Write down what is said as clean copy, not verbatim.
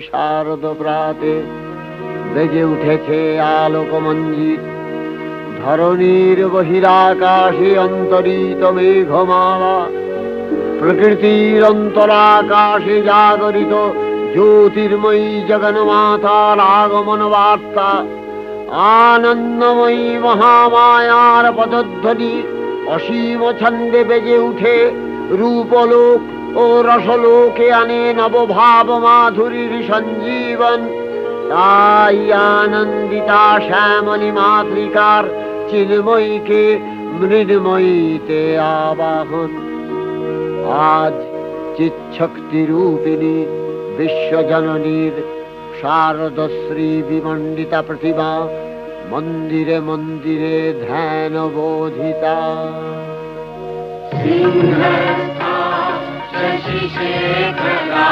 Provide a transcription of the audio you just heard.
শারদ প্রাতে বেজে উঠেছে আলোকমঞ্জিত, ধরণীর বহিরাকাশে অন্তরিত মেঘমালা, প্রকৃতির অন্তরাকাশে জাগরিত জ্যোতির্ময়ী জগন্মাতার আগমন বার্তা, আনন্দময়ী মহামায়ার পদধ্বনি অসীম ছন্দে বেজে উঠে রূপলোক ও রসলোকে আনে নবভাব মাধুরীর সঞ্জীবন। তাই আনন্দিতা শ্যামলী মাতৃকার চিন্ময়ীকে মৃন্ময়ীতে আবাহন। আজ চিৎশক্তি রূপিণী বিশ্বজননীর শারদশ্রী বিমণ্ডিতা প্রতিমা মন্দিরে মন্দিরে ধ্যান বোধিতা। সিংহস্থা শশিশেখরা